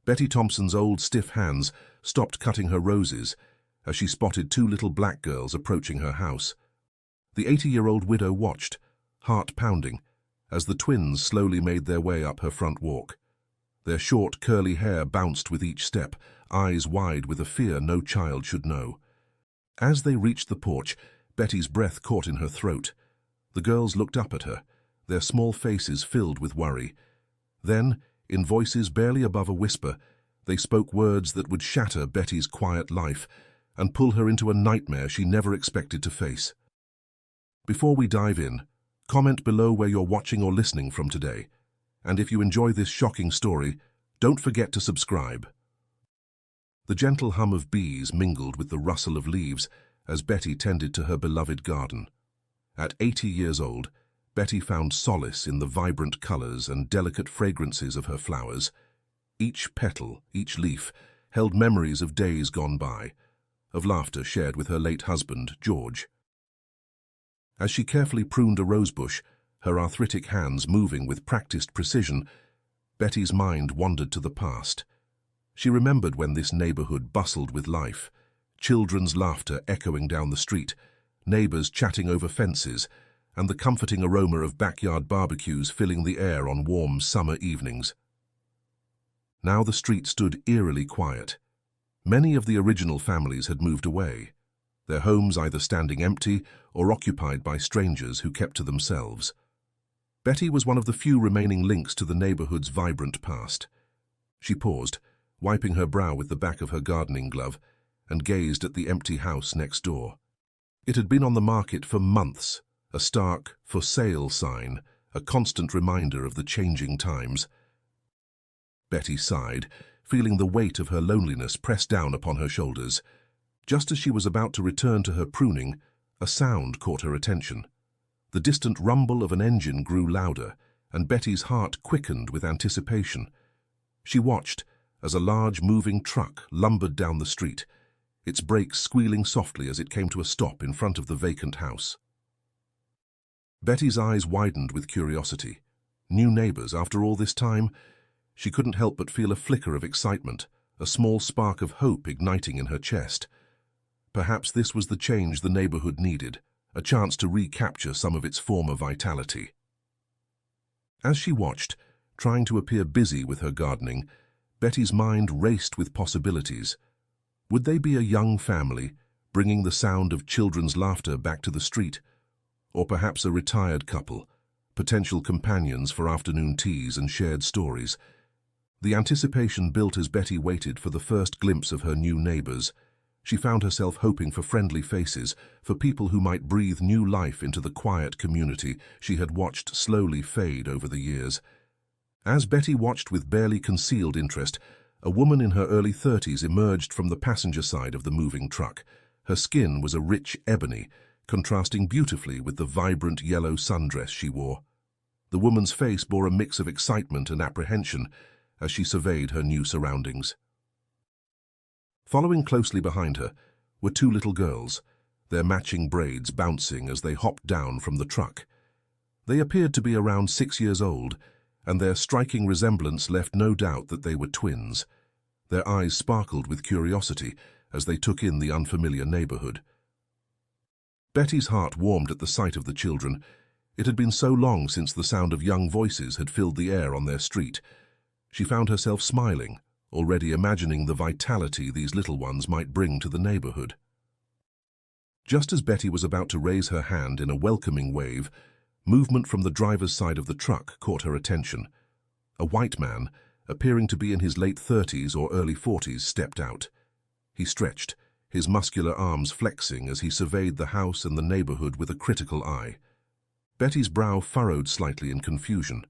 Betty Thompson's old stiff hands stopped cutting her roses as she spotted two little black girls approaching her house. The 80-year-old widow watched, heart pounding, as the twins slowly made their way up her front walk. Their short, curly hair bounced with each step, eyes wide with a fear no child should know. As they reached the porch, Betty's breath caught in her throat. The girls looked up at her, their small faces filled with worry. Then, in voices barely above a whisper, they spoke words that would shatter Betty's quiet life and pull her into a nightmare she never expected to face. Before we dive in, comment below where you're watching or listening from today. And if you enjoy this shocking story, don't forget to subscribe. The gentle hum of bees mingled with the rustle of leaves as Betty tended to her beloved garden. At 80 years old, Betty found solace in the vibrant colors and delicate fragrances of her flowers. Each petal, each leaf, held memories of days gone by, of laughter shared with her late husband, George. As she carefully pruned a rosebush, her arthritic hands moving with practiced precision, Betty's mind wandered to the past. She remembered when this neighborhood bustled with life, children's laughter echoing down the street, neighbors chatting over fences, and the comforting aroma of backyard barbecues filling the air on warm summer evenings. Now the street stood eerily quiet. Many of the original families had moved away, their homes either standing empty or occupied by strangers who kept to themselves. Betty was one of the few remaining links to the neighborhood's vibrant past. She paused, wiping her brow with the back of her gardening glove, and gazed at the empty house next door. It had been on the market for months, a stark "for sale" sign, a constant reminder of the changing times. Betty sighed, feeling the weight of her loneliness press down upon her shoulders. Just as she was about to return to her pruning, a sound caught her attention. The distant rumble of an engine grew louder, and Betty's heart quickened with anticipation. She watched as a large moving truck lumbered down the street, its brakes squealing softly as it came to a stop in front of the vacant house. Betty's eyes widened with curiosity. New neighbors after all this time? She couldn't help but feel a flicker of excitement, a small spark of hope igniting in her chest. Perhaps this was the change the neighborhood needed, a chance to recapture some of its former vitality. As she watched, trying to appear busy with her gardening, Betty's mind raced with possibilities. Would they be a young family, bringing the sound of children's laughter back to the street? Or perhaps a retired couple, potential companions for afternoon teas and shared stories? The anticipation built as Betty waited for the first glimpse of her new neighbors. She found herself hoping for friendly faces, for people who might breathe new life into the quiet community she had watched slowly fade over the years. As Betty watched with barely concealed interest, a woman in her early 30s emerged from the passenger side of the moving truck. Her skin was a rich ebony, contrasting beautifully with the vibrant yellow sundress she wore. The woman's face bore a mix of excitement and apprehension as she surveyed her new surroundings. Following closely behind her were two little girls, their matching braids bouncing as they hopped down from the truck. They appeared to be around 6 years old, and their striking resemblance left no doubt that they were twins. Their eyes sparkled with curiosity as they took in the unfamiliar neighborhood. Betty's heart warmed at the sight of the children. It had been so long since the sound of young voices had filled the air on their street. She found herself smiling, already imagining the vitality these little ones might bring to the neighborhood. Just as Betty was about to raise her hand in a welcoming wave, movement from the driver's side of the truck caught her attention. A white man, appearing to be in his late 30s or early 40s, stepped out. He stretched, his muscular arms flexing as he surveyed the house and the neighborhood with a critical eye. Betty's brow furrowed slightly in confusion.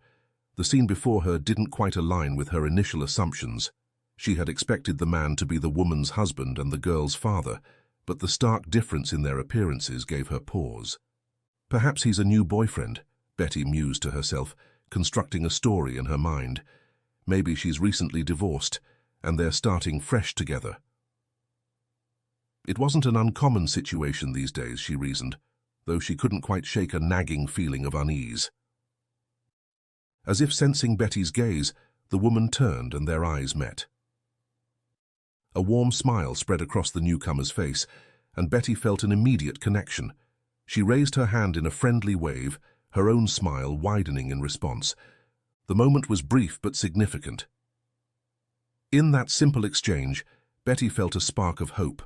The scene before her didn't quite align with her initial assumptions. She had expected the man to be the woman's husband and the girl's father, but the stark difference in their appearances gave her pause. Perhaps he's a new boyfriend, Betty mused to herself, constructing a story in her mind. Maybe she's recently divorced, and they're starting fresh together. It wasn't an uncommon situation these days, she reasoned, though she couldn't quite shake a nagging feeling of unease. As if sensing Betty's gaze, the woman turned and their eyes met. A warm smile spread across the newcomer's face, and Betty felt an immediate connection. She raised her hand in a friendly wave, her own smile widening in response. The moment was brief but significant. In that simple exchange, Betty felt a spark of hope.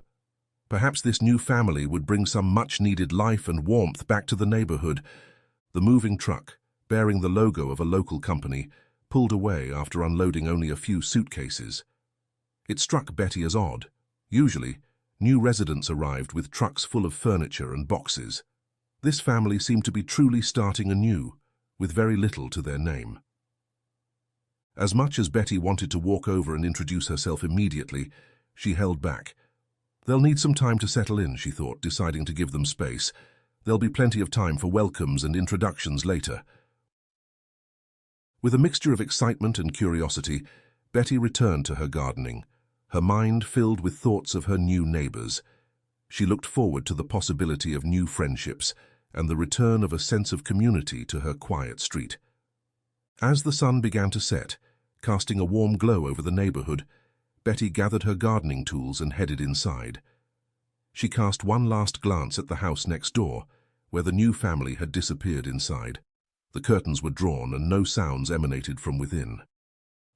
Perhaps this new family would bring some much-needed life and warmth back to the neighborhood. The moving truck, bearing the logo of a local company, pulled away after unloading only a few suitcases. It struck Betty as odd. Usually, new residents arrived with trucks full of furniture and boxes. This family seemed to be truly starting anew, with very little to their name. As much as Betty wanted to walk over and introduce herself immediately, she held back. They'll need some time to settle in, she thought, deciding to give them space. There'll be plenty of time for welcomes and introductions later. With a mixture of excitement and curiosity, Betty returned to her gardening, her mind filled with thoughts of her new neighbors. She looked forward to the possibility of new friendships and the return of a sense of community to her quiet street. As the sun began to set, casting a warm glow over the neighborhood, Betty gathered her gardening tools and headed inside. She cast one last glance at the house next door, where the new family had disappeared inside. The curtains were drawn and no sounds emanated from within.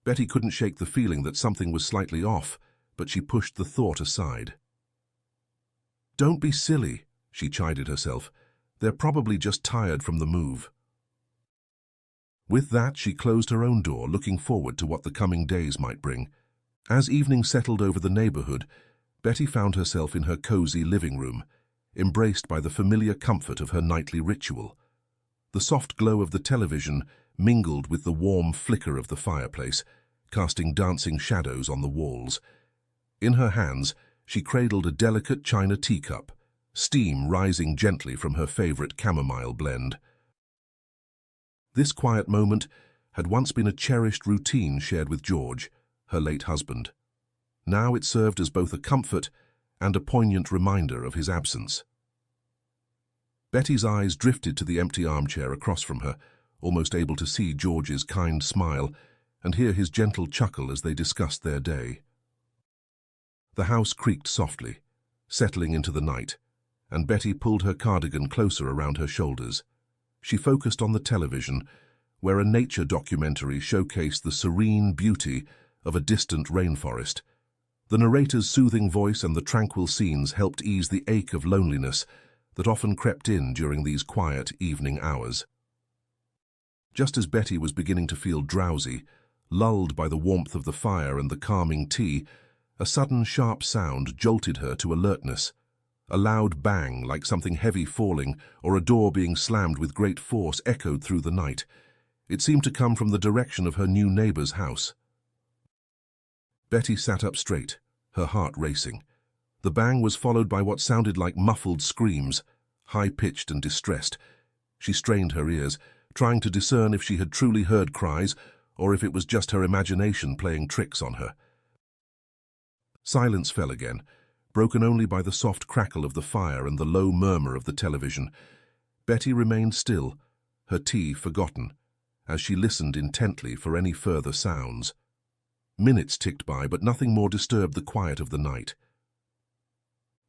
Betty couldn't shake the feeling that something was slightly off, but she pushed the thought aside. "Don't be silly," she chided herself. "They're probably just tired from the move." With that, she closed her own door, looking forward to what the coming days might bring. As evening settled over the neighborhood, Betty found herself in her cozy living room, embraced by the familiar comfort of her nightly ritual. The soft glow of the television mingled with the warm flicker of the fireplace, casting dancing shadows on the walls. In her hands, she cradled a delicate china teacup, steam rising gently from her favorite chamomile blend. This quiet moment had once been a cherished routine shared with George, her late husband. Now it served as both a comfort and a poignant reminder of his absence. Betty's eyes drifted to the empty armchair across from her, almost able to see George's kind smile and hear his gentle chuckle as they discussed their day. The house creaked softly, settling into the night, and Betty pulled her cardigan closer around her shoulders. She focused on the television, where a nature documentary showcased the serene beauty of a distant rainforest. The narrator's soothing voice and the tranquil scenes helped ease the ache of loneliness that often crept in during these quiet evening hours. Just as Betty was beginning to feel drowsy, lulled by the warmth of the fire and the calming tea, a sudden sharp sound jolted her to alertness. A loud bang, like something heavy falling or a door being slammed with great force, echoed through the night. It seemed to come from the direction of her new neighbor's house. Betty sat up straight, her heart racing. The bang was followed by what sounded like muffled screams, high-pitched and distressed. She strained her ears, trying to discern if she had truly heard cries or if it was just her imagination playing tricks on her. Silence fell again, broken only by the soft crackle of the fire and the low murmur of the television. Betty remained still, her tea forgotten, as she listened intently for any further sounds. Minutes ticked by, but nothing more disturbed the quiet of the night.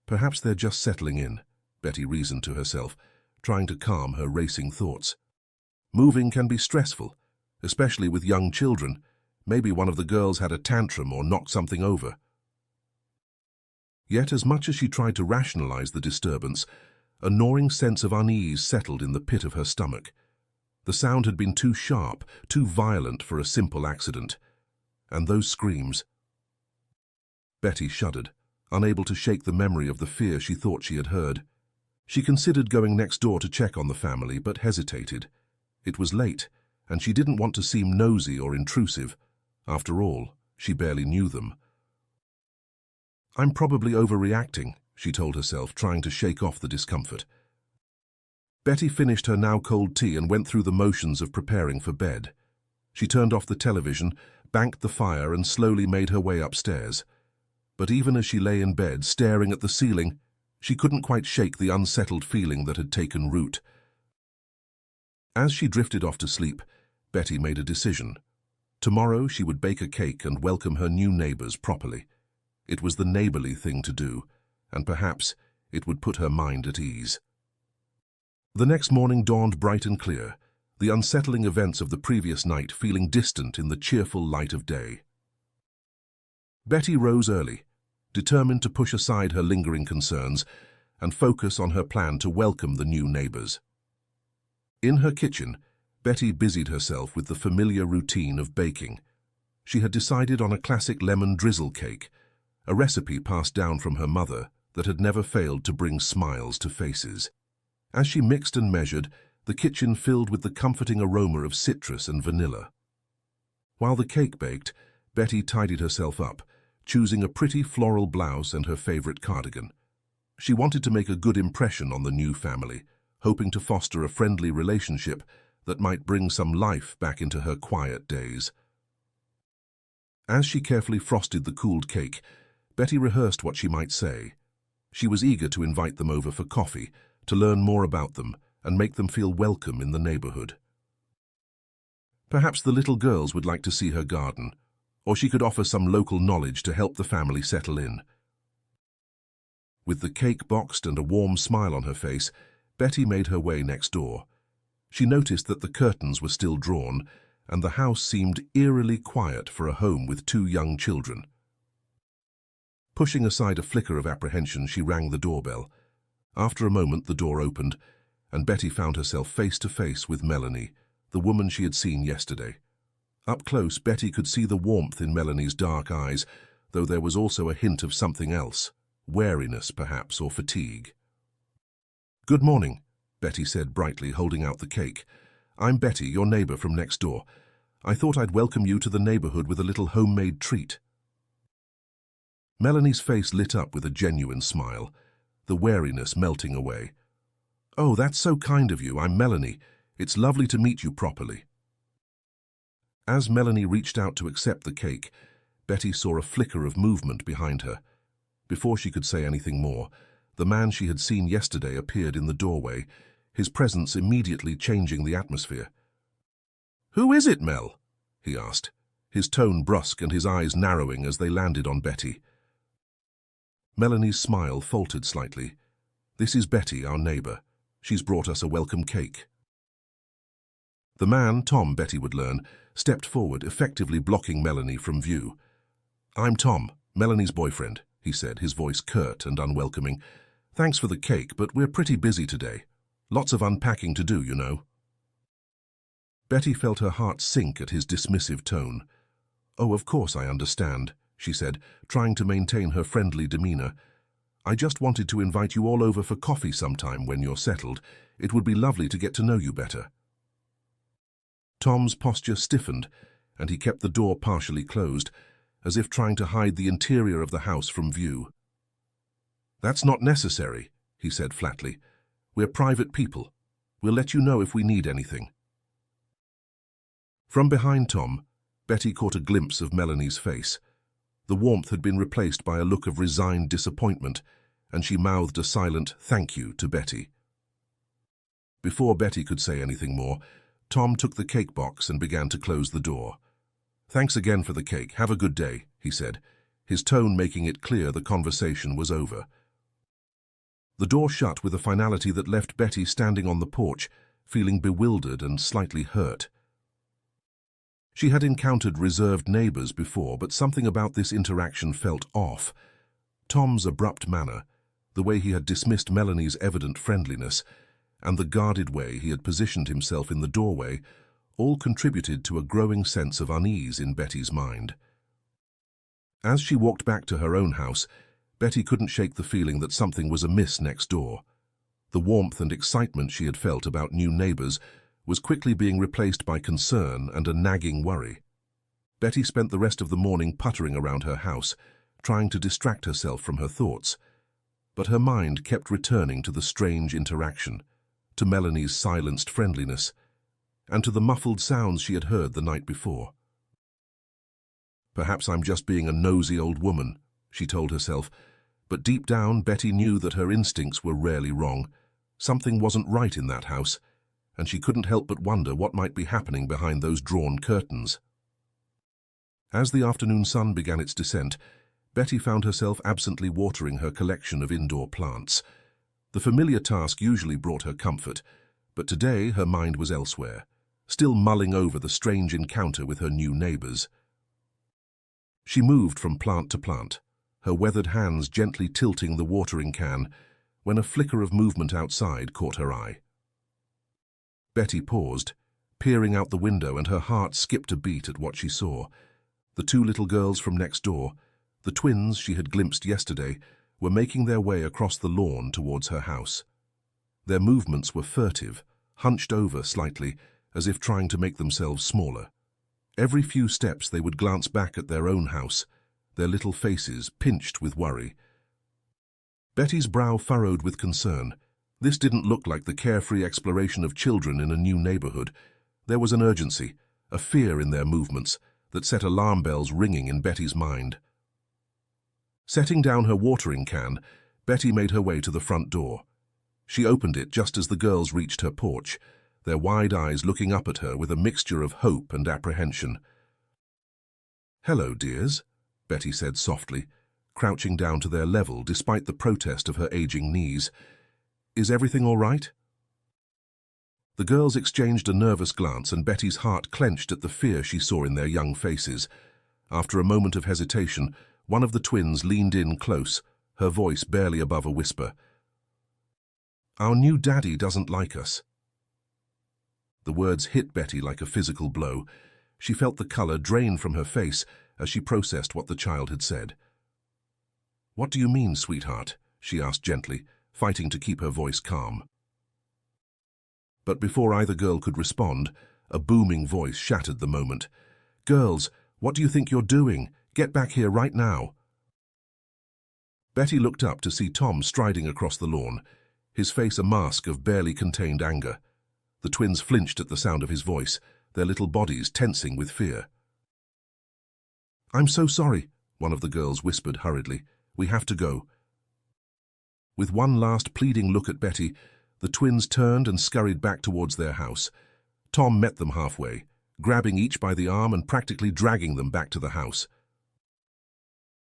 Perhaps they're just settling in, Betty reasoned to herself, trying to calm her racing thoughts. Moving can be stressful, especially with young children. Maybe one of the girls had a tantrum or knocked something over. Yet, as much as she tried to rationalize the disturbance, a gnawing sense of unease settled in the pit of her stomach. The sound had been too sharp, too violent for a simple accident. And those screams. Betty shuddered, unable to shake the memory of the fear she thought she had heard. She considered going next door to check on the family, but hesitated. It was late, and she didn't want to seem nosy or intrusive. After all, she barely knew them. "I'm probably overreacting," she told herself, trying to shake off the discomfort. Betty finished her now-cold tea and went through the motions of preparing for bed. She turned off the television, banked the fire, and slowly made her way upstairs. But even as she lay in bed, staring at the ceiling, she couldn't quite shake the unsettled feeling that had taken root. As she drifted off to sleep, Betty made a decision. Tomorrow she would bake a cake and welcome her new neighbors properly. It was the neighborly thing to do, and perhaps it would put her mind at ease. The next morning dawned bright and clear, the unsettling events of the previous night feeling distant in the cheerful light of day. Betty rose early, determined to push aside her lingering concerns and focus on her plan to welcome the new neighbors. In her kitchen, Betty busied herself with the familiar routine of baking. She had decided on a classic lemon drizzle cake, a recipe passed down from her mother that had never failed to bring smiles to faces. As she mixed and measured, the kitchen filled with the comforting aroma of citrus and vanilla. While the cake baked, Betty tidied herself up, choosing a pretty floral blouse and her favorite cardigan. She wanted to make a good impression on the new family, hoping to foster a friendly relationship that might bring some life back into her quiet days. As she carefully frosted the cooled cake, Betty rehearsed what she might say. She was eager to invite them over for coffee, to learn more about them and make them feel welcome in the neighborhood. Perhaps the little girls would like to see her garden, or she could offer some local knowledge to help the family settle in. With the cake boxed and a warm smile on her face, Betty made her way next door. She noticed that the curtains were still drawn, and the house seemed eerily quiet for a home with 2 young children. Pushing aside a flicker of apprehension, she rang the doorbell. After a moment, the door opened, and Betty found herself face to face with Melanie, the woman she had seen yesterday. Up close, Betty could see the warmth in Melanie's dark eyes, though there was also a hint of something else, wariness perhaps, or fatigue. "Good morning," Betty said brightly, holding out the cake. "I'm Betty, your neighbor from next door. I thought I'd welcome you to the neighborhood with a little homemade treat." Melanie's face lit up with a genuine smile, the wariness melting away. "Oh, that's so kind of you. I'm Melanie. It's lovely to meet you properly." As Melanie reached out to accept the cake, Betty saw a flicker of movement behind her. Before she could say anything more, the man she had seen yesterday appeared in the doorway, his presence immediately changing the atmosphere. "Who is it, Mel?" he asked, his tone brusque and his eyes narrowing as they landed on Betty. Melanie's smile faltered slightly. "This is Betty, our neighbor. She's brought us a welcome cake." The man, Tom, Betty would learn, stepped forward, effectively blocking Melanie from view. "I'm Tom, Melanie's boyfriend," he said, his voice curt and unwelcoming. "Thanks for the cake, but we're pretty busy today. Lots of unpacking to do, you know." Betty felt her heart sink at his dismissive tone. "Oh, of course I understand," she said, trying to maintain her friendly demeanor. "I just wanted to invite you all over for coffee sometime when you're settled. It would be lovely to get to know you better." Tom's posture stiffened, and he kept the door partially closed, as if trying to hide the interior of the house from view. "That's not necessary," he said flatly. "We're private people. We'll let you know if we need anything." From behind Tom, Betty caught a glimpse of Melanie's face. The warmth had been replaced by a look of resigned disappointment, and she mouthed a silent "thank you" to Betty. Before Betty could say anything more, Tom took the cake box and began to close the door. "Thanks again for the cake. Have a good day," he said, his tone making it clear the conversation was over. The door shut with a finality that left Betty standing on the porch, feeling bewildered and slightly hurt. She had encountered reserved neighbors before, but something about this interaction felt off. Tom's abrupt manner, the way he had dismissed Melanie's evident friendliness, and the guarded way he had positioned himself in the doorway, all contributed to a growing sense of unease in Betty's mind. As she walked back to her own house, Betty couldn't shake the feeling that something was amiss next door. The warmth and excitement she had felt about new neighbors was quickly being replaced by concern and a nagging worry. Betty spent the rest of the morning puttering around her house, trying to distract herself from her thoughts. But her mind kept returning to the strange interaction, to Melanie's silenced friendliness, and to the muffled sounds she had heard the night before. "Perhaps I'm just being a nosy old woman," she told herself, but deep down Betty knew that her instincts were rarely wrong. Something wasn't right in that house, and she couldn't help but wonder what might be happening behind those drawn curtains. As the afternoon sun began its descent, Betty found herself absently watering her collection of indoor plants. The familiar task usually brought her comfort, but today her mind was elsewhere, still mulling over the strange encounter with her new neighbors. She moved from plant to plant, her weathered hands gently tilting the watering can, when a flicker of movement outside caught her eye. Betty paused, peering out the window, and her heart skipped a beat at what she saw. The two little girls from next door, the twins she had glimpsed yesterday, were making their way across the lawn towards her house. Their movements were furtive, hunched over slightly, as if trying to make themselves smaller. Every few steps they would glance back at their own house, their little faces pinched with worry. Betty's brow furrowed with concern. This didn't look like the carefree exploration of children in a new neighborhood. There was an urgency, a fear in their movements, that set alarm bells ringing in Betty's mind. Setting down her watering can, Betty made her way to the front door. She opened it just as the girls reached her porch, their wide eyes looking up at her with a mixture of hope and apprehension. "Hello, dears," Betty said softly, crouching down to their level despite the protest of her aging knees. "Is everything all right?" The girls exchanged a nervous glance, and Betty's heart clenched at the fear she saw in their young faces. After a moment of hesitation, one of the twins leaned in close, her voice barely above a whisper. "Our new daddy doesn't like us." The words hit Betty like a physical blow. She felt the color drain from her face as she processed what the child had said. "What do you mean, sweetheart?" she asked gently, fighting to keep her voice calm. But before either girl could respond, a booming voice shattered the moment. "Girls, what do you think you're doing? Get back here right now." Betty looked up to see Tom striding across the lawn, his face a mask of barely contained anger. The twins flinched at the sound of his voice, their little bodies tensing with fear. "I'm so sorry," one of the girls whispered hurriedly. "We have to go." With one last pleading look at Betty, the twins turned and scurried back towards their house. Tom met them halfway, grabbing each by the arm and practically dragging them back to the house.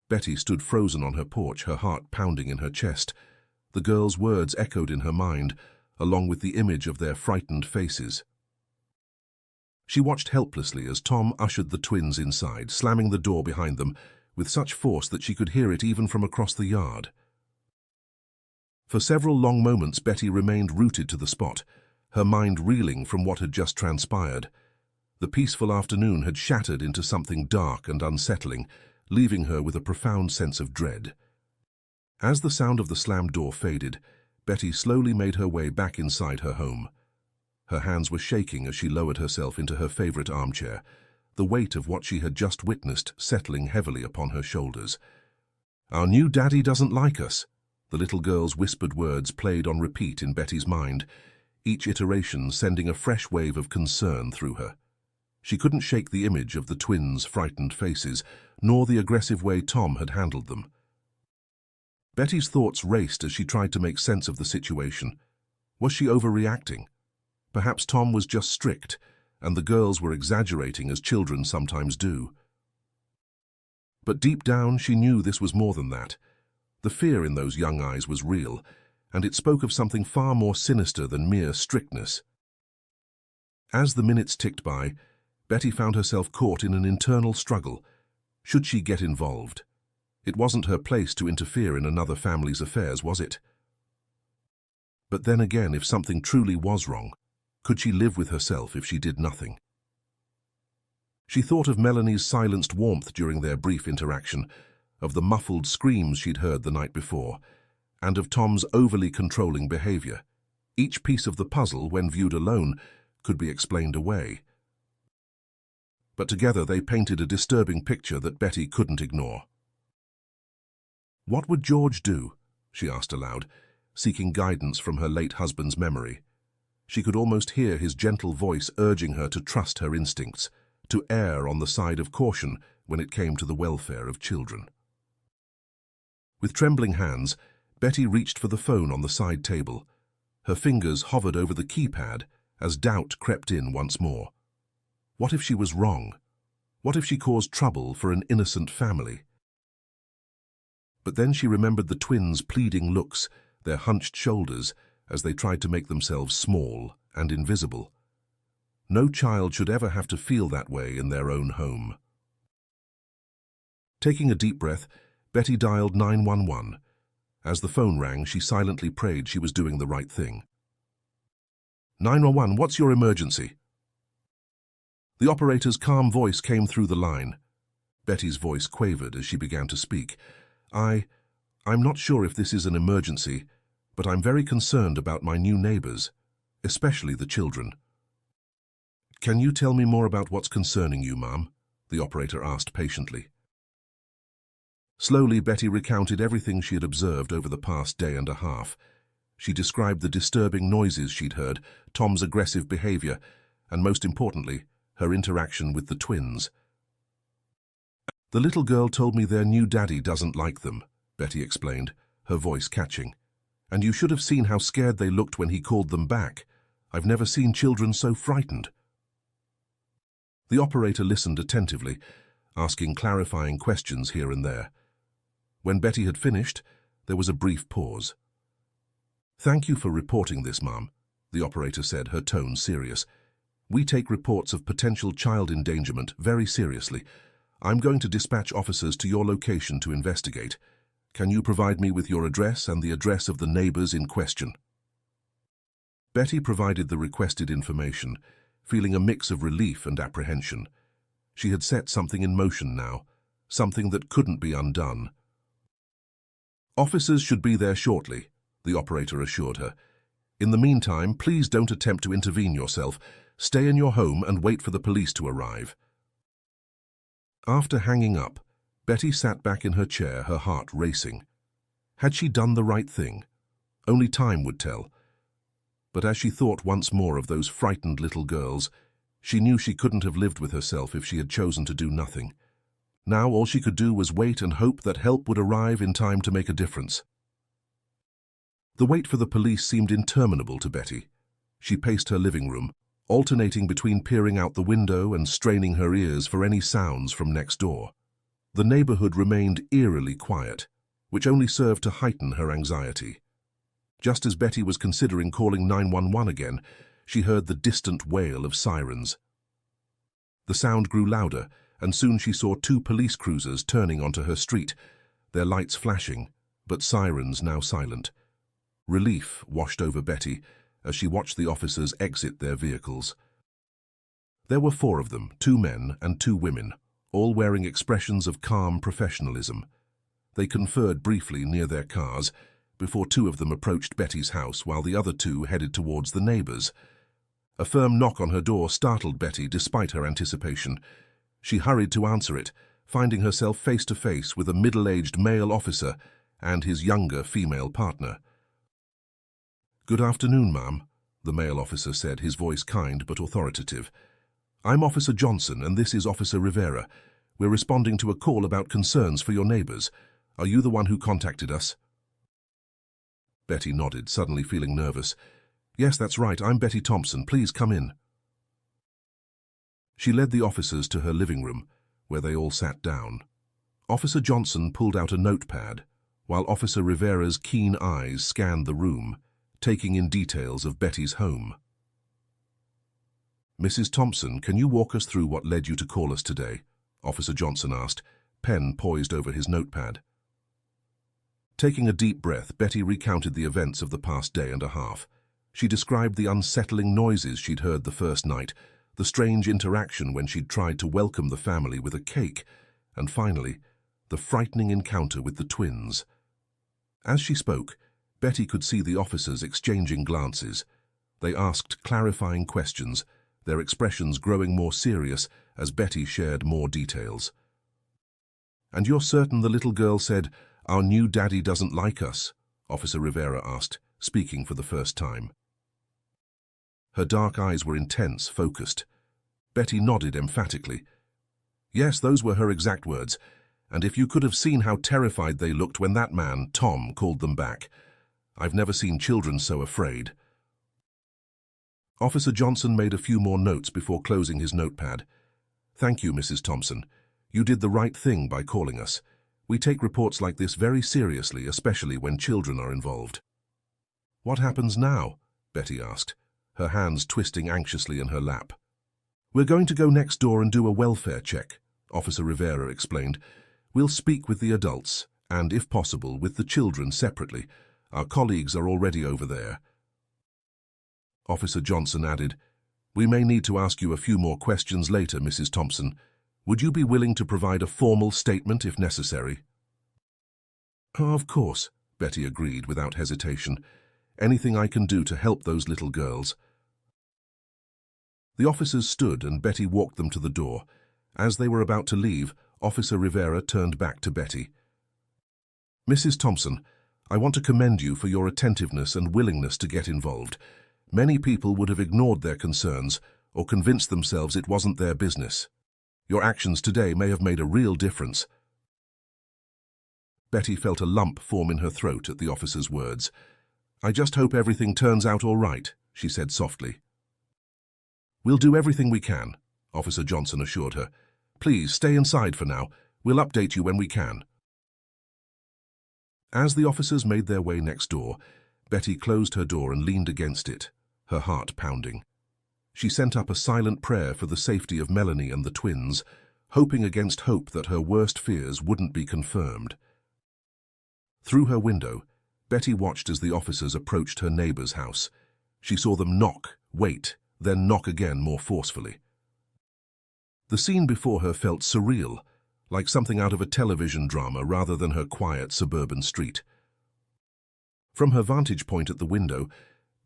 Betty stood frozen on her porch, her heart pounding in her chest. The girls' words echoed in her mind, along with the image of their frightened faces. She watched helplessly as Tom ushered the twins inside, slamming the door behind them with such force that she could hear it even from across the yard. For several long moments Betty remained rooted to the spot, her mind reeling from what had just transpired. The peaceful afternoon had shattered into something dark and unsettling, leaving her with a profound sense of dread. As the sound of the slammed door faded, Betty slowly made her way back inside her home. Her hands were shaking as she lowered herself into her favorite armchair, the weight of what she had just witnessed settling heavily upon her shoulders. "Our new daddy doesn't like us." The little girl's whispered words played on repeat in Betty's mind, each iteration sending a fresh wave of concern through her. She couldn't shake the image of the twins' frightened faces, nor the aggressive way Tom had handled them. Betty's thoughts raced as she tried to make sense of the situation. Was she overreacting? Perhaps Tom was just strict, and the girls were exaggerating as children sometimes do. But deep down she knew this was more than that. The fear in those young eyes was real, and it spoke of something far more sinister than mere strictness. As the minutes ticked by, Betty found herself caught in an internal struggle. Should she get involved? It wasn't her place to interfere in another family's affairs, was it? But then again, if something truly was wrong, could she live with herself if she did nothing? She thought of Melanie's silenced warmth during their brief interaction, of the muffled screams she'd heard the night before, and of Tom's overly controlling behavior. Each piece of the puzzle, when viewed alone, could be explained away. But together they painted a disturbing picture that Betty couldn't ignore. "What would George do?" she asked aloud, seeking guidance from her late husband's memory. She could almost hear his gentle voice urging her to trust her instincts, to err on the side of caution when it came to the welfare of children. With trembling hands, Betty reached for the phone on the side table. Her fingers hovered over the keypad as doubt crept in once more. What if she was wrong? What if she caused trouble for an innocent family? But then she remembered the twins' pleading looks, their hunched shoulders, as they tried to make themselves small and invisible. No child should ever have to feel that way in their own home. Taking a deep breath, Betty dialed 911. As the phone rang, she silently prayed she was doing the right thing. 911, what's your emergency? The operator's calm voice came through the line. Betty's voice quavered as she began to speak. I'm not sure if this is an emergency, but I'm very concerned about my new neighbors, especially the children. Can you tell me more about what's concerning you, ma'am? The operator asked patiently. Slowly, Betty recounted everything she had observed over the past day and a half. She described the disturbing noises she'd heard, Tom's aggressive behavior, and most importantly, her interaction with the twins. The little girl told me their new daddy doesn't like them, Betty explained, her voice catching. And you should have seen how scared they looked when he called them back. I've never seen children so frightened. The operator listened attentively, asking clarifying questions here and there. When Betty had finished, there was a brief pause. Thank you for reporting this, ma'am, the operator said, her tone serious. We take reports of potential child endangerment very seriously. I'm going to dispatch officers to your location to investigate. Can you provide me with your address and the address of the neighbors in question? Betty provided the requested information, feeling a mix of relief and apprehension. She had set something in motion now, something that couldn't be undone. Officers should be there shortly, the operator assured her. In the meantime, please don't attempt to intervene yourself. Stay in your home and wait for the police to arrive. After hanging up, Betty sat back in her chair, her heart racing. Had she done the right thing? Only time would tell. But as she thought once more of those frightened little girls, she knew she couldn't have lived with herself if she had chosen to do nothing. Now all she could do was wait and hope that help would arrive in time to make a difference. The wait for the police seemed interminable to Betty. She paced her living room, alternating between peering out the window and straining her ears for any sounds from next door. The neighborhood remained eerily quiet, which only served to heighten her anxiety. Just as Betty was considering calling 911 again, she heard the distant wail of sirens. The sound grew louder, and soon she saw 2 police cruisers turning onto her street, their lights flashing, but sirens now silent. Relief washed over Betty as she watched the officers exit their vehicles. There were 4 of them, 2 men and 2 women, all wearing expressions of calm professionalism. They conferred briefly near their cars before 2 of them approached Betty's house while the other 2 headed towards the neighbors. A firm knock on her door startled Betty despite her anticipation. She hurried to answer it, finding herself face to face with a middle-aged male officer and his younger female partner. "Good afternoon, ma'am," the male officer said, his voice kind but authoritative. "I'm Officer Johnson and this is Officer Rivera. We're responding to a call about concerns for your neighbors. Are you the one who contacted us?" Betty nodded, suddenly feeling nervous. "Yes, that's right. I'm Betty Thompson. Please come in." She led the officers to her living room, where they all sat down. Officer Johnson pulled out a notepad, while Officer Rivera's keen eyes scanned the room, taking in details of Betty's home. "Mrs. Thompson, can you walk us through what led you to call us today?" Officer Johnson asked, pen poised over his notepad. Taking a deep breath, Betty recounted the events of the past day and a half. She described the unsettling noises she'd heard the first night, the strange interaction when she'd tried to welcome the family with a cake, and finally, the frightening encounter with the twins. As she spoke, Betty could see the officers exchanging glances. They asked clarifying questions, their expressions growing more serious as Betty shared more details. "And you're certain the little girl said, 'Our new daddy doesn't like us'?" Officer Rivera asked, speaking for the first time. Her dark eyes were intense, focused. Betty nodded emphatically. "Yes, those were her exact words, and if you could have seen how terrified they looked when that man, Tom, called them back. I've never seen children so afraid." Officer Johnson made a few more notes before closing his notepad. "Thank you, Mrs. Thompson. You did the right thing by calling us. We take reports like this very seriously, especially when children are involved. What happens now? Betty asked, her hands twisting anxiously in her lap. We're going to go next door and do a welfare check, Officer Rivera explained. We'll speak with the adults, and, if possible, with the children separately. Our colleagues are already over there. Officer Johnson added, We may need to ask you a few more questions later, Mrs. Thompson. Would you be willing to provide a formal statement if necessary? Of course, Betty agreed without hesitation. Anything I can do to help those little girls. The officers stood and Betty walked them to the door. As they were about to leave, Officer Rivera turned back to Betty. Mrs. Thompson, I want to commend you for your attentiveness and willingness to get involved. Many people would have ignored their concerns or convinced themselves it wasn't their business. Your actions today may have made a real difference. Betty felt a lump form in her throat at the officer's words. I just hope everything turns out all right, she said softly. We'll do everything we can, Officer Johnson assured her. Please stay inside for now. We'll update you when we can. As the officers made their way next door, Betty closed her door and leaned against it, her heart pounding. She sent up a silent prayer for the safety of Melanie and the twins, hoping against hope that her worst fears wouldn't be confirmed. Through her window, Betty watched as the officers approached her neighbor's house. She saw them knock, wait, then knock again more forcefully. The scene before her felt surreal, like something out of a television drama rather than her quiet suburban street. From her vantage point at the window,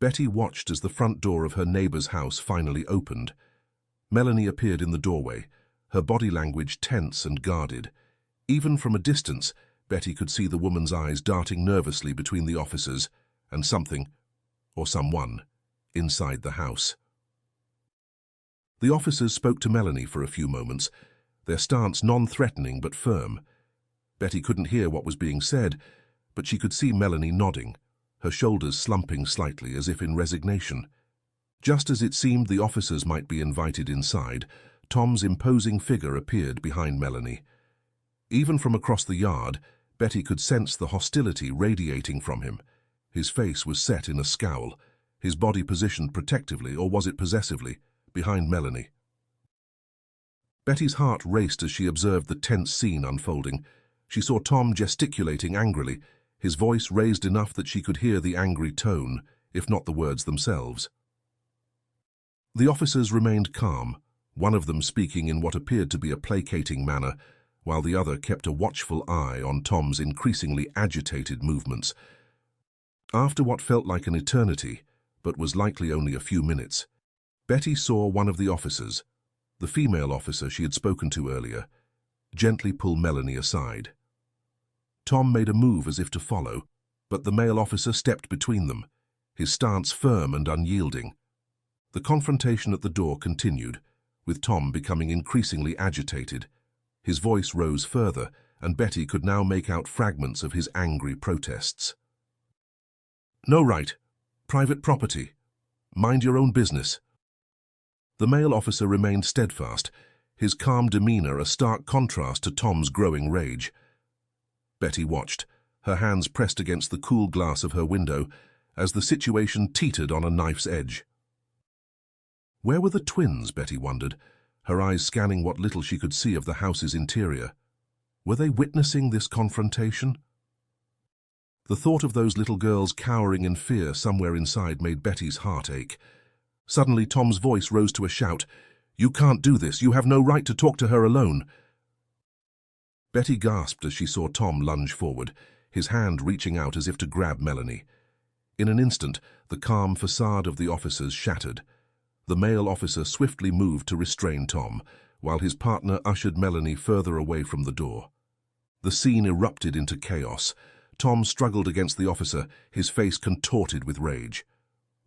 Betty watched as the front door of her neighbor's house finally opened. Melanie appeared in the doorway, her body language tense and guarded. Even from a distance, Betty could see the woman's eyes darting nervously between the officers and something, or someone, inside the house. The officers spoke to Melanie for a few moments, their stance non-threatening but firm. Betty couldn't hear what was being said, but she could see Melanie nodding, her shoulders slumping slightly as if in resignation. Just as it seemed the officers might be invited inside, Tom's imposing figure appeared behind Melanie. Even from across the yard, Betty could sense the hostility radiating from him. His face was set in a scowl, his body positioned protectively, or was it possessively, behind Melanie. Betty's heart raced as she observed the tense scene unfolding. She saw Tom gesticulating angrily, his voice raised enough that she could hear the angry tone, if not the words themselves. The officers remained calm, one of them speaking in what appeared to be a placating manner, while the other kept a watchful eye on Tom's increasingly agitated movements. After what felt like an eternity, but was likely only a few minutes, Betty saw one of the officers, the female officer she had spoken to earlier, gently pull Melanie aside. Tom made a move as if to follow, but the male officer stepped between them, his stance firm and unyielding. The confrontation at the door continued, with Tom becoming increasingly agitated. His voice rose further, and Betty could now make out fragments of his angry protests. No right. Private property. Mind your own business. The male officer remained steadfast, his calm demeanor a stark contrast to Tom's growing rage. Betty watched, her hands pressed against the cool glass of her window, as the situation teetered on a knife's edge. Where were the twins, Betty wondered, her eyes scanning what little she could see of the house's interior. Were they witnessing this confrontation? The thought of those little girls cowering in fear somewhere inside made Betty's heart ache. Suddenly Tom's voice rose to a shout. You can't do this. You have no right to talk to her alone. Betty gasped as she saw Tom lunge forward, his hand reaching out as if to grab Melanie. In an instant, the calm facade of the officers shattered. The male officer swiftly moved to restrain Tom, while his partner ushered Melanie further away from the door. The scene erupted into chaos. Tom struggled against the officer, his face contorted with rage.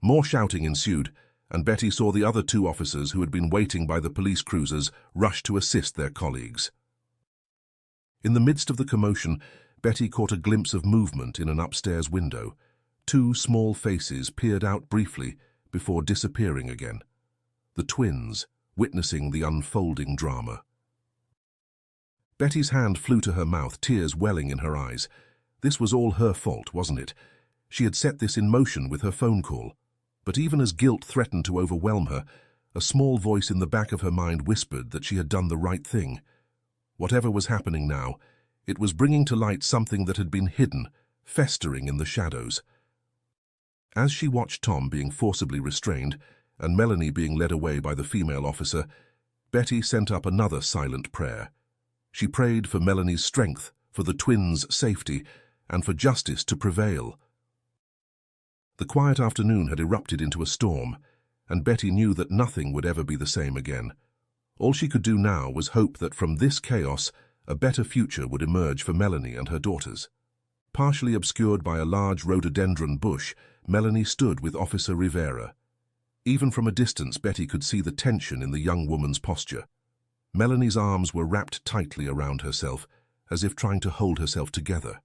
More shouting ensued, and Betty saw the other two officers who had been waiting by the police cruisers rush to assist their colleagues. In the midst of the commotion, Betty caught a glimpse of movement in an upstairs window. Two small faces peered out briefly before disappearing again. The twins, witnessing the unfolding drama. Betty's hand flew to her mouth, tears welling in her eyes. This was all her fault, wasn't it? She had set this in motion with her phone call. But even as guilt threatened to overwhelm her, a small voice in the back of her mind whispered that she had done the right thing. Whatever was happening now, it was bringing to light something that had been hidden, festering in the shadows. As she watched Tom being forcibly restrained and Melanie being led away by the female officer, Betty sent up another silent prayer. She prayed for Melanie's strength, for the twins' safety, and for justice to prevail. The quiet afternoon had erupted into a storm, and Betty knew that nothing would ever be the same again. All she could do now was hope that from this chaos, a better future would emerge for Melanie and her daughters. Partially obscured by a large rhododendron bush, Melanie stood with Officer Rivera. Even from a distance, Betty could see the tension in the young woman's posture. Melanie's arms were wrapped tightly around herself, as if trying to hold herself together.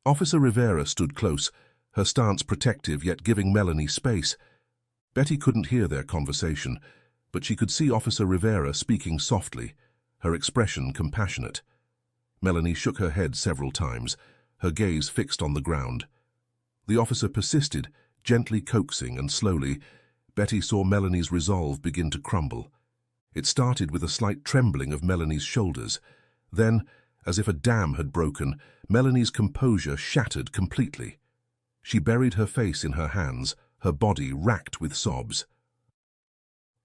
Officer Rivera stood close, her stance protective yet giving Melanie space. Betty couldn't hear their conversation, but she could see Officer Rivera speaking softly, her expression compassionate. Melanie shook her head several times, her gaze fixed on the ground. The officer persisted, gently coaxing, and slowly, Betty saw Melanie's resolve begin to crumble. It started with a slight trembling of Melanie's shoulders. Then, as if a dam had broken, Melanie's composure shattered completely. She buried her face in her hands, her body racked with sobs.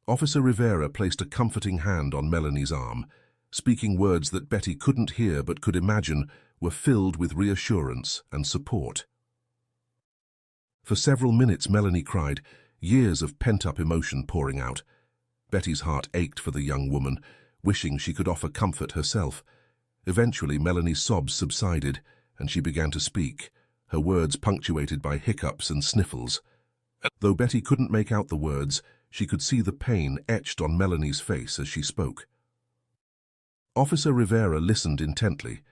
Officer Rivera placed a comforting hand on Melanie's arm, speaking words that Betty couldn't hear but could imagine were filled with reassurance and support. For several minutes Melanie cried, years of pent-up emotion pouring out. Betty's heart ached for the young woman, wishing she could offer comfort herself. Eventually Melanie's sobs subsided, and she began to speak, her words punctuated by hiccups and sniffles. Though Betty couldn't make out the words, she could see the pain etched on Melanie's face as she spoke. Officer Rivera listened intently,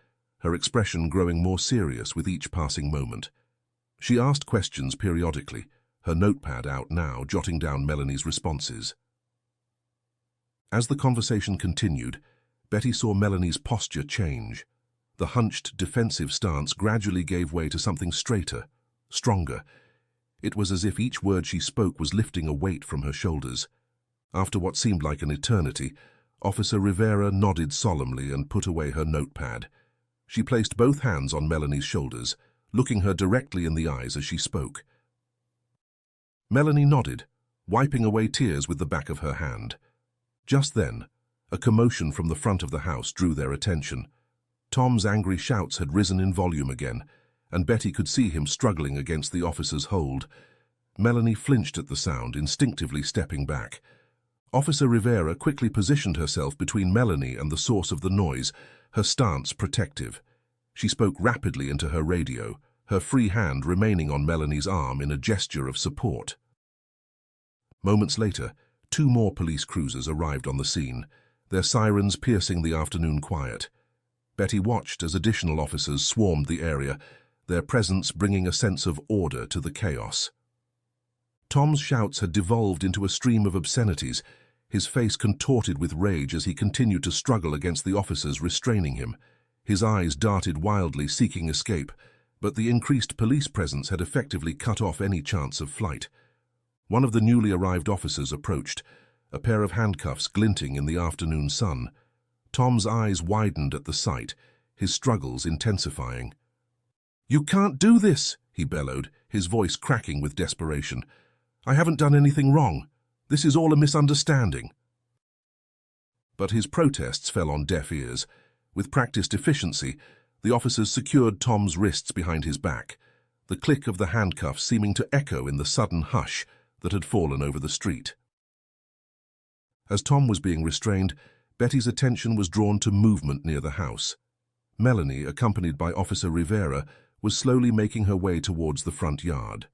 her expression growing more serious with each passing moment. She asked questions periodically, her notepad out now, jotting down Melanie's responses. As the conversation continued, Betty saw Melanie's posture change. The hunched, defensive stance gradually gave way to something straighter, stronger. It was as if each word she spoke was lifting a weight from her shoulders. After what seemed like an eternity, Officer Rivera nodded solemnly and put away her notepad. She placed both hands on Melanie's shoulders, looking her directly in the eyes as she spoke. Melanie nodded, wiping away tears with the back of her hand. Just then, a commotion from the front of the house drew their attention. Tom's angry shouts had risen in volume again, and Betty could see him struggling against the officer's hold. Melanie flinched at the sound, instinctively stepping back. Officer Rivera quickly positioned herself between Melanie and the source of the noise, her stance protective. She spoke rapidly into her radio, her free hand remaining on Melanie's arm in a gesture of support. Moments later, 2 more police cruisers arrived on the scene, their sirens piercing the afternoon quiet. Betty watched as additional officers swarmed the area, their presence bringing a sense of order to the chaos. Tom's shouts had devolved into a stream of obscenities, his face contorted with rage as he continued to struggle against the officers restraining him. His eyes darted wildly, seeking escape, but the increased police presence had effectively cut off any chance of flight. One of the newly arrived officers approached, a pair of handcuffs glinting in the afternoon sun. Tom's eyes widened at the sight, his struggles intensifying. "You can't do this," he bellowed, his voice cracking with desperation. "I haven't done anything wrong. This is all a misunderstanding." But his protests fell on deaf ears. With practiced efficiency, the officers secured Tom's wrists behind his back, the click of the handcuffs seeming to echo in the sudden hush that had fallen over the street. As Tom was being restrained, Betty's attention was drawn to movement near the house. Melanie, accompanied by Officer Rivera, was slowly making her way towards the front yard.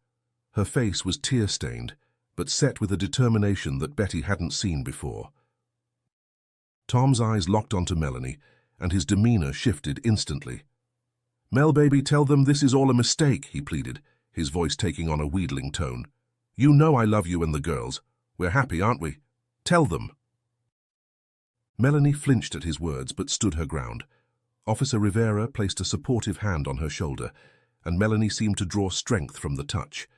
Her face was tear-stained, but set with a determination that Betty hadn't seen before. Tom's eyes locked onto Melanie, and his demeanor shifted instantly. "Mel, baby, tell them this is all a mistake," he pleaded, his voice taking on a wheedling tone. "You know I love you and the girls. We're happy, aren't we? Tell them." Melanie flinched at his words but stood her ground. Officer Rivera placed a supportive hand on her shoulder, and Melanie seemed to draw strength from the touch.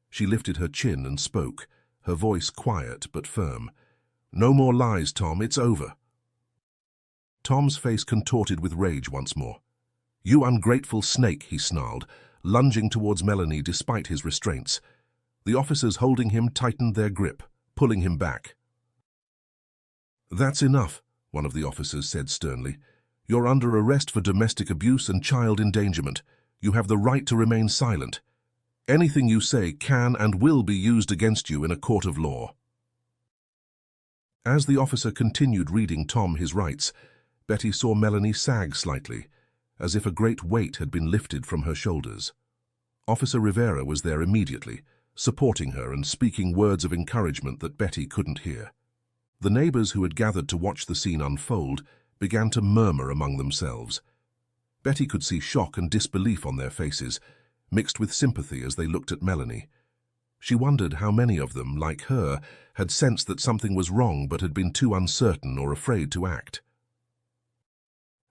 She lifted her chin and spoke, her voice quiet but firm. "No more lies, Tom, it's over." Tom's face contorted with rage once more. "You ungrateful snake," he snarled, lunging towards Melanie despite his restraints. The officers holding him tightened their grip, pulling him back. "That's enough," one of the officers said sternly. "You're under arrest for domestic abuse and child endangerment. You have the right to remain silent. Anything you say can and will be used against you in a court of law." As the officer continued reading Tom his rights, Betty saw Melanie sag slightly, as if a great weight had been lifted from her shoulders. Officer Rivera was there immediately, supporting her and speaking words of encouragement that Betty couldn't hear. The neighbors who had gathered to watch the scene unfold began to murmur among themselves. Betty could see shock and disbelief on their faces, mixed with sympathy as they looked at Melanie. She wondered how many of them, like her, had sensed that something was wrong but had been too uncertain or afraid to act.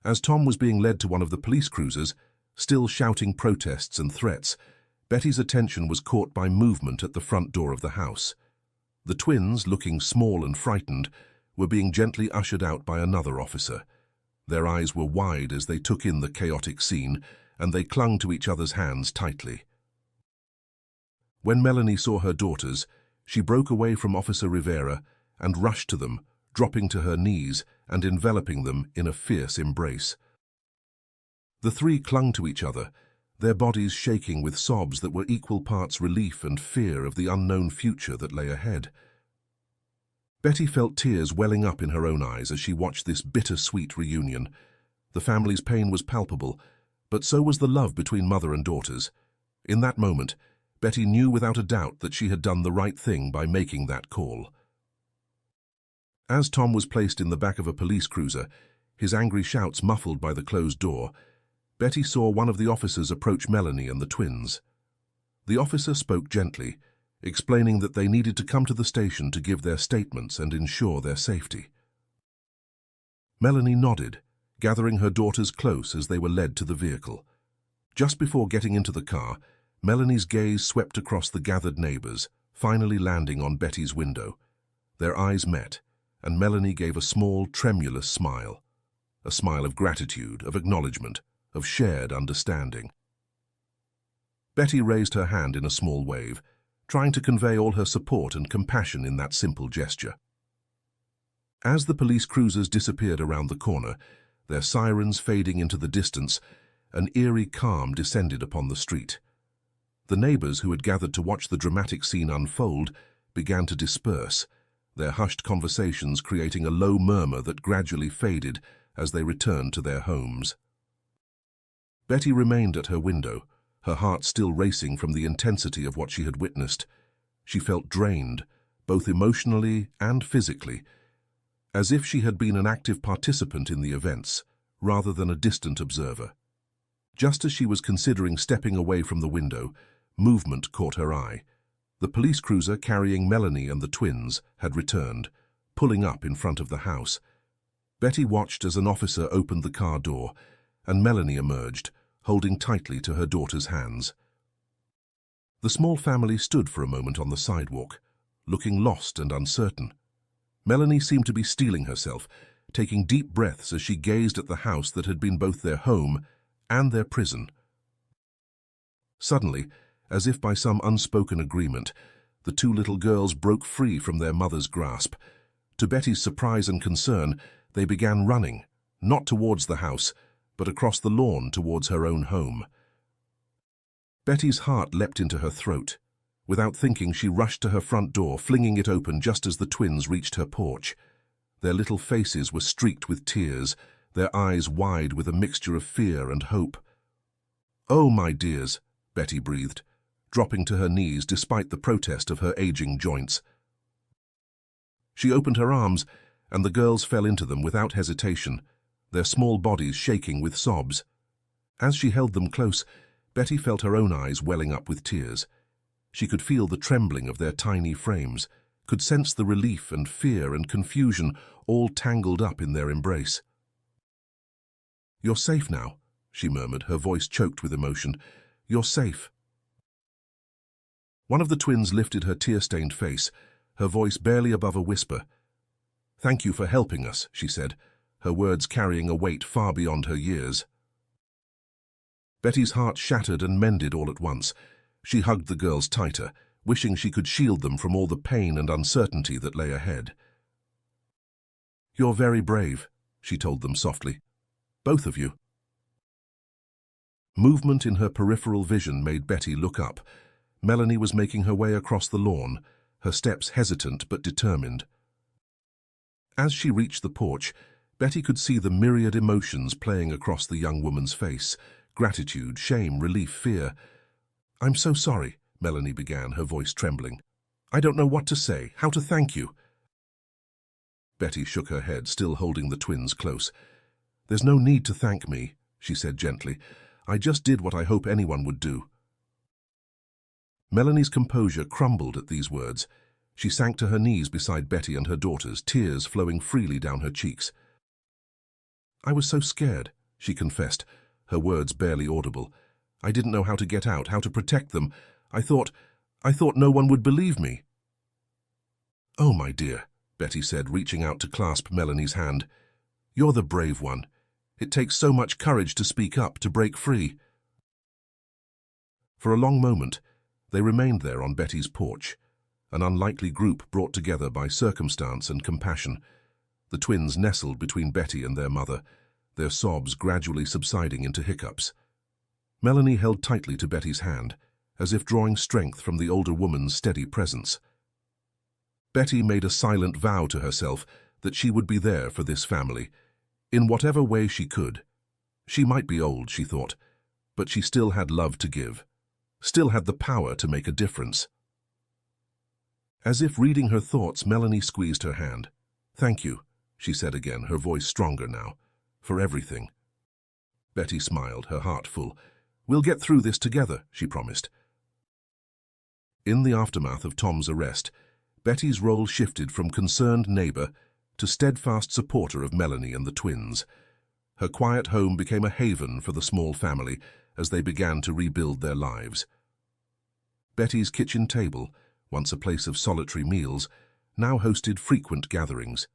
As Tom was being led to one of the police cruisers, still shouting protests and threats, Betty's attention was caught by movement at the front door of the house. The twins, looking small and frightened, were being gently ushered out by another officer. Their eyes were wide as they took in the chaotic scene, and they clung to each other's hands tightly. When Melanie saw her daughters, she broke away from Officer Rivera and rushed to them, dropping to her knees and enveloping them in a fierce embrace. The three clung to each other, their bodies shaking with sobs that were equal parts relief and fear of the unknown future that lay ahead. Betty felt tears welling up in her own eyes as she watched this bittersweet reunion. The family's pain was palpable, but so was the love between mother and daughters. In that moment, Betty knew without a doubt that she had done the right thing by making that call. As Tom was placed in the back of a police cruiser, his angry shouts muffled by the closed door, Betty saw one of the officers approach Melanie and the twins. The officer spoke gently, explaining that they needed to come to the station to give their statements and ensure their safety. Melanie nodded, gathering her daughters close as they were led to the vehicle. Just before getting into the car, Melanie's gaze swept across the gathered neighbors, finally landing on Betty's window. Their eyes met, and Melanie gave a small, tremulous smile. A smile of gratitude, of acknowledgement, of shared understanding. Betty raised her hand in a small wave, trying to convey all her support and compassion in that simple gesture. As the police cruisers disappeared around the corner, their sirens fading into the distance, an eerie calm descended upon the street. The neighbors who had gathered to watch the dramatic scene unfold began to disperse, their hushed conversations creating a low murmur that gradually faded as they returned to their homes. Betty remained at her window, her heart still racing from the intensity of what she had witnessed. She felt drained, both emotionally and physically, as if she had been an active participant in the events, rather than a distant observer. Just as she was considering stepping away from the window, movement caught her eye. The police cruiser carrying Melanie and the twins had returned, pulling up in front of the house. Betty watched as an officer opened the car door, and Melanie emerged, holding tightly to her daughter's hands. The small family stood for a moment on the sidewalk, looking lost and uncertain. Melanie seemed to be steeling herself, taking deep breaths as she gazed at the house that had been both their home and their prison. Suddenly, as if by some unspoken agreement, the two little girls broke free from their mother's grasp. To Betty's surprise and concern, they began running, not towards the house, but across the lawn towards her own home. Betty's heart leapt into her throat. Without thinking, she rushed to her front door, flinging it open just as the twins reached her porch. Their little faces were streaked with tears, their eyes wide with a mixture of fear and hope. "Oh, my dears," Betty breathed, dropping to her knees despite the protest of her aging joints. She opened her arms, and the girls fell into them without hesitation, their small bodies shaking with sobs. As she held them close, Betty felt her own eyes welling up with tears. She could feel the trembling of their tiny frames, could sense the relief and fear and confusion all tangled up in their embrace. "You're safe now," she murmured, her voice choked with emotion. "You're safe." One of the twins lifted her tear-stained face, her voice barely above a whisper. "Thank you for helping us," she said, her words carrying a weight far beyond her years. Betty's heart shattered and mended all at once. She hugged the girls tighter, wishing she could shield them from all the pain and uncertainty that lay ahead. "You're very brave," she told them softly. "Both of you." Movement in her peripheral vision made Betty look up. Melanie was making her way across the lawn, her steps hesitant but determined. As she reached the porch, Betty could see the myriad emotions playing across the young woman's face: gratitude, shame, relief, fear. "I'm so sorry," Melanie began, her voice trembling. "I don't know what to say, how to thank you." Betty shook her head, still holding the twins close. "There's no need to thank me," she said gently. "I just did what I hope anyone would do." Melanie's composure crumbled at these words. She sank to her knees beside Betty and her daughters, tears flowing freely down her cheeks. "I was so scared," she confessed, her words barely audible. "I didn't know how to get out, how to protect them. I thought no one would believe me." "Oh, my dear," Betty said, reaching out to clasp Melanie's hand. "You're the brave one. It takes so much courage to speak up, to break free." For a long moment, they remained there on Betty's porch, an unlikely group brought together by circumstance and compassion. The twins nestled between Betty and their mother, their sobs gradually subsiding into hiccups. Melanie held tightly to Betty's hand, as if drawing strength from the older woman's steady presence. Betty made a silent vow to herself that she would be there for this family, in whatever way she could. She might be old, she thought, but she still had love to give, still had the power to make a difference. As if reading her thoughts, Melanie squeezed her hand. "Thank you," she said again, her voice stronger now, "for everything." Betty smiled, her heart full. "We'll get through this together," she promised. In the aftermath of Tom's arrest, Betty's role shifted from concerned neighbor to steadfast supporter of Melanie and the twins. Her quiet home became a haven for the small family as they began to rebuild their lives. Betty's kitchen table, once a place of solitary meals, now hosted frequent gatherings.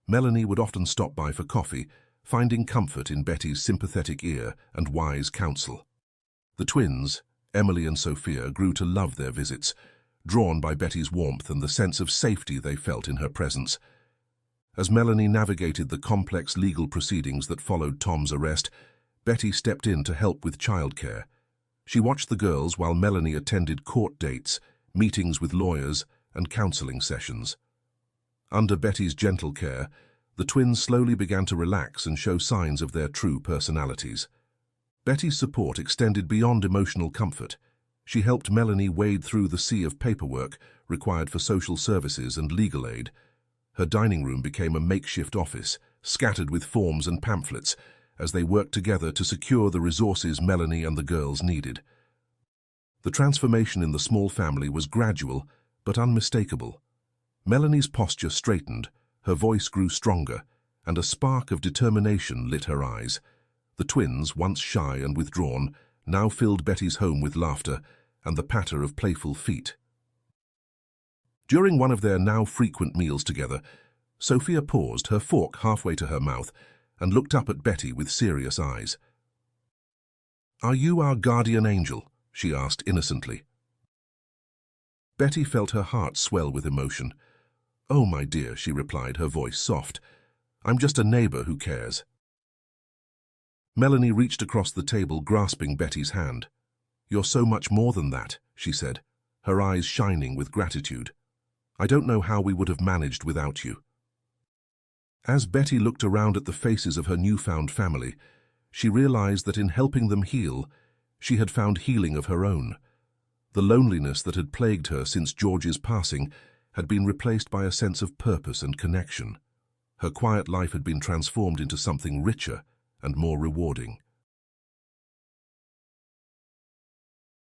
Melanie would often stop by for coffee, finding comfort in Betty's sympathetic ear and wise counsel. The twins, Emily and Sophia, grew to love their visits, drawn by Betty's warmth and the sense of safety they felt in her presence. As Melanie navigated the complex legal proceedings that followed Tom's arrest, Betty stepped in to help with childcare. She watched the girls while Melanie attended court dates, meetings with lawyers, and counseling sessions. Under Betty's gentle care, the twins slowly began to relax and show signs of their true personalities. Betty's support extended beyond emotional comfort. She helped Melanie wade through the sea of paperwork required for social services and legal aid. Her dining room became a makeshift office, scattered with forms and pamphlets, as they worked together to secure the resources Melanie and the girls needed. The transformation in the small family was gradual but unmistakable. Melanie's posture straightened, her voice grew stronger, and a spark of determination lit her eyes. The twins, once shy and withdrawn, now filled Betty's home with laughter and the patter of playful feet. During one of their now frequent meals together, Sophia paused, her fork halfway to her mouth, and looked up at Betty with serious eyes. "Are you our guardian angel?" she asked innocently. Betty felt her heart swell with emotion. "Oh, my dear," she replied, her voice soft. "I'm just a neighbor who cares." Melanie reached across the table, grasping Betty's hand. "You're so much more than that," she said, her eyes shining with gratitude. "I don't know how we would have managed without you." As Betty looked around at the faces of her newfound family, she realized that in helping them heal, she had found healing of her own. The loneliness that had plagued her since George's passing had been replaced by a sense of purpose and connection. Her quiet life had been transformed into something richer and more rewarding.